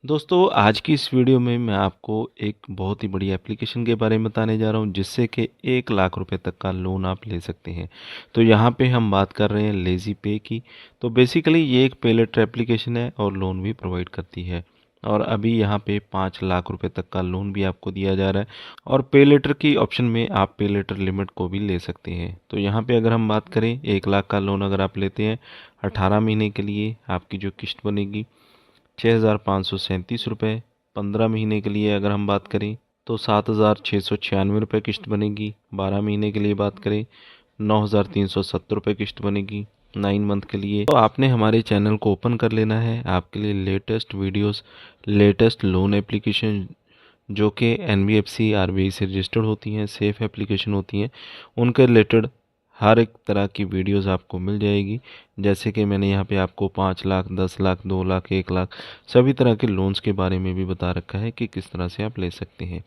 दोस्तों आज की इस वीडियो में मैं आपको एक बहुत ही बड़ी एप्लीकेशन के बारे में बताने जा रहा हूं जिससे कि 1 लाख रुपए तक का लोन आप ले सकते हैं। तो यहां पे हम बात कर रहे हैं लेज़ी पे की। तो बेसिकली ये एक पे लेटर एप्लीकेशन है और लोन भी प्रोवाइड करती है। और अभी यहां पे 5 लाख रुपए तक का लोन भी आपको दिया जा रहा है। और पे लेटर की ऑप्शन में आप पे लेटर लिमिट को भी ले सकते हैं। तो यहाँ पे अगर हम बात करें 1 लाख का लोन अगर आप लेते हैं 18 महीने के लिए आपकी जो किस्त बनेगी 6,537 रुपये। 15 महीने के लिए अगर हम बात करें तो 7,696 रुपये किस्त बनेगी। 12 महीने के लिए बात करें 9,370 रुपये किस्त बनेगी। 9 मंथ के लिए तो आपने हमारे चैनल को ओपन कर लेना है। आपके लिए latest videos, latest loan application जो कि NBFC RBI से रजिस्टर्ड होती हैं, सेफ़ एप्लीकेशन होती हैं, उनके रिलेटेड हर एक तरह की वीडियोस आपको मिल जाएगी। जैसे कि मैंने यहाँ पे आपको 5 लाख, 10 लाख, 2 लाख, 1 लाख सभी तरह के लोन्स के बारे में भी बता रखा है कि किस तरह से आप ले सकते हैं।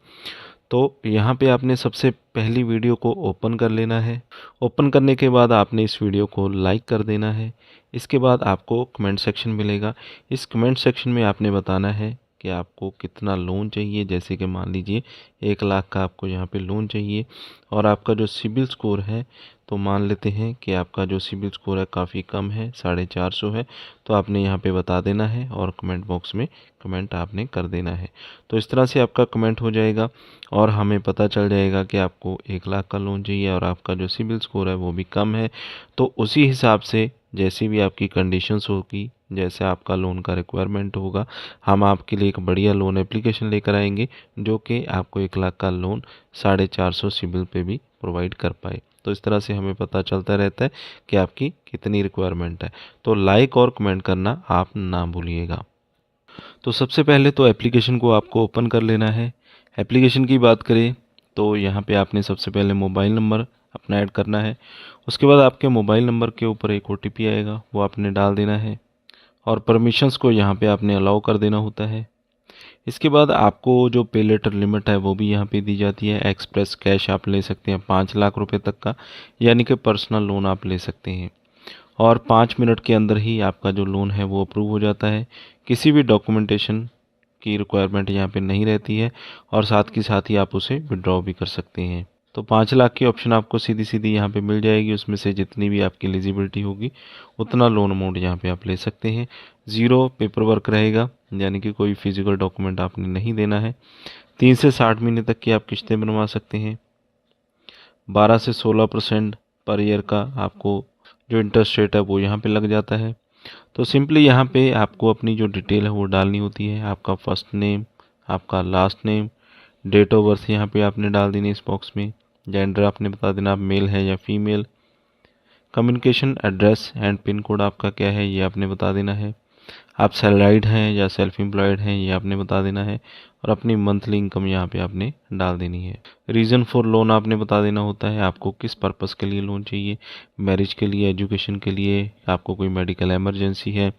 तो यहाँ पे आपने सबसे पहली वीडियो को ओपन कर लेना है। ओपन करने के बाद आपने इस वीडियो को लाइक कर देना है। इसके बाद आपको कमेंट सेक्शन मिलेगा। इस कमेंट सेक्शन में आपने बताना है कि आपको कितना लोन चाहिए। जैसे कि मान लीजिए 1 लाख का आपको यहाँ पे लोन चाहिए और आपका जो सिबिल स्कोर है, तो मान लेते हैं कि आपका जो सिबिल स्कोर है काफ़ी कम है, 450 है। तो आपने यहाँ पे बता देना है और कमेंट बॉक्स में कमेंट आपने कर देना है। तो इस तरह से आपका कमेंट हो जाएगा और हमें पता चल जाएगा कि आपको 1 लाख का लोन चाहिए और आपका जो सिबिल स्कोर है वो भी कम है। तो उसी हिसाब से जैसी भी आपकी कंडीशंस होगी, जैसे आपका लोन का रिक्वायरमेंट होगा, हम आपके लिए एक बढ़िया लोन एप्लीकेशन लेकर आएंगे जो कि आपको 1 लाख का लोन 450 सिबिल पे भी प्रोवाइड कर पाए। तो इस तरह से हमें पता चलता रहता है कि आपकी कितनी रिक्वायरमेंट है। तो लाइक और कमेंट करना आप ना भूलिएगा। तो सबसे पहले तो एप्लीकेशन को आपको ओपन कर लेना है। एप्लीकेशन की बात करें तो यहाँ पे आपने सबसे पहले मोबाइल नंबर अपना ऐड करना है। उसके बाद आपके मोबाइल नंबर के ऊपर एक OTP आएगा, वो आपने डाल देना है और परमिशंस को यहाँ पे आपने अलाउ कर देना होता है। इसके बाद आपको जो पे लेटर लिमिट है वो भी यहाँ पे दी जाती है। एक्सप्रेस कैश आप ले सकते हैं 5 लाख रुपए तक का, यानी कि पर्सनल लोन आप ले सकते हैं और 5 मिनट के अंदर ही आपका जो लोन है वो अप्रूव हो जाता है। किसी भी डॉक्यूमेंटेशन की रिक्वायरमेंट यहाँ पे नहीं रहती है और साथ ही आप उसे विड्रॉ भी कर सकते हैं। तो 5 लाख की ऑप्शन आपको सीधी सीधी यहाँ पे मिल जाएगी। उसमें से जितनी भी आपकी एलिजिबिलिटी होगी उतना लोन अमाउंट यहाँ पे आप ले सकते हैं। ज़ीरो पेपर वर्क रहेगा, यानी कि कोई फिजिकल डॉक्यूमेंट आपने नहीं देना है। 3 से 60 महीने तक की आप किस्तें बनवा सकते हैं। 12 से 16% पर ईयर का आपको जो इंटरेस्ट रेट है वो यहाँ पे लग जाता है। तो सिंपली यहाँ पे आपको अपनी जो डिटेल है वो डालनी होती है। आपका फर्स्ट नेम, आपका last name, date of birth यहाँ पे आपने डाल देनी इस बॉक्स में। जेंडर आपने बता देना आप मेल है या female. Communication address and pin code आपका क्या है ये आपने बता देना है। आप सैलराइड हैं या सेल्फ एम्प्लॉयड हैं ये आपने बता देना है और अपनी मंथली इनकम यहाँ पे आपने डाल देनी है। रीज़न फॉर लोन आपने बता देना होता है, आपको किस पर्पज़ के लिए लोन चाहिए। मैरिज के लिए, एजुकेशन के लिए, आपको कोई मेडिकल इमरजेंसी है,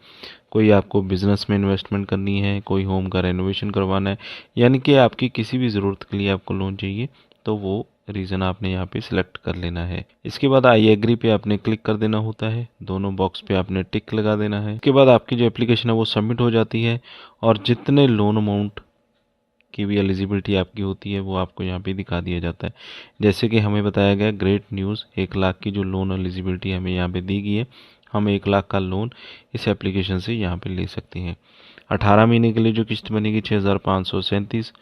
कोई आपको बिजनेस में इन्वेस्टमेंट करनी है, कोई होम का रेनोवेशन करवाना है, यानी कि आपकी किसी भी ज़रूरत के लिए आपको लोन चाहिए तो वो रीज़न आपने यहाँ पे सिलेक्ट कर लेना है। इसके बाद आई एग्री पे आपने क्लिक कर देना होता है। दोनों बॉक्स पे आपने टिक लगा देना है। इसके बाद आपकी जो एप्लीकेशन है वो सबमिट हो जाती है और जितने लोन अमाउंट की भी एलिजिबिलिटी आपकी होती है वो आपको यहाँ पे दिखा दिया जाता है। जैसे कि हमें बताया गया ग्रेट न्यूज़, 1 लाख की जो लोन एलिजिबिलिटी हमें यहाँ पे दी गई है। हम 1 लाख का लोन इस एप्लीकेशन से यहाँ पे ले सकते हैं। 18 महीने के लिए जो किस्त बनेगी 6,537।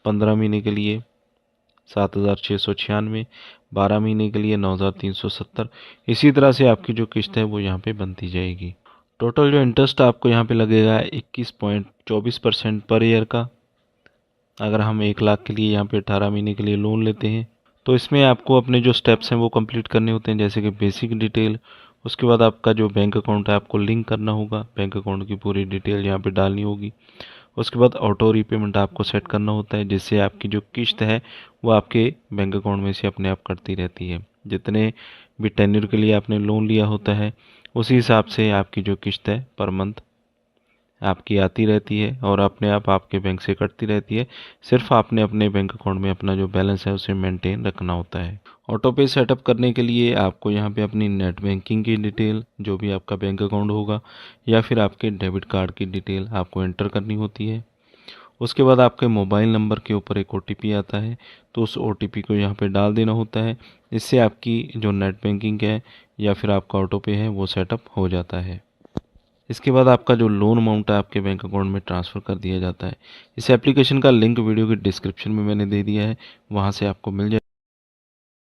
15 महीने के लिए 7,696। 12 महीने के लिए 9,370। इसी तरह से आपकी जो किस्त है वो यहाँ पे बनती जाएगी। टोटल जो इंटरेस्ट आपको यहाँ पे लगेगा 21.24% पर ईयर का। अगर हम 1 लाख के लिए यहाँ पे 18 महीने के लिए लोन लेते हैं तो इसमें आपको अपने जो स्टेप्स हैं वो कंप्लीट करने होते हैं। जैसे कि बेसिक डिटेल, उसके बाद आपका जो बैंक अकाउंट है आपको लिंक करना होगा, बैंक अकाउंट की पूरी डिटेल यहाँ पे डालनी होगी। उसके बाद ऑटो रीपेमेंट आपको सेट करना होता है, जिससे आपकी जो किस्त है वो आपके बैंक अकाउंट में से अपने आप कटती रहती है। जितने भी टेन्योर के लिए आपने लोन लिया होता है उसी हिसाब से आपकी जो किस्त है पर मंथ आपकी आती रहती है और अपने आप आपके बैंक से कटती रहती है। सिर्फ आपने अपने बैंक अकाउंट में अपना जो बैलेंस है उसे मेंटेन रखना होता है। ऑटो पे सेटअप करने के लिए आपको यहाँ पे अपनी नेट बैंकिंग की डिटेल, जो भी आपका बैंक अकाउंट होगा, या फिर आपके डेबिट कार्ड की डिटेल आपको एंटर करनी होती है। उसके बाद आपके मोबाइल नंबर के ऊपर एक OTP आता है, तो उस OTP को यहाँ पे डाल देना होता है। इससे आपकी जो नेट बैंकिंग है या फिर आपका ऑटो पे है वो सेटअप हो जाता है। इसके बाद आपका जो लोन अमाउंट है आपके बैंक अकाउंट में ट्रांसफ़र कर दिया जाता है। इस एप्लीकेशन का लिंक वीडियो के डिस्क्रिप्शन में मैंने दे दिया है, वहाँ से आपको मिल जाए।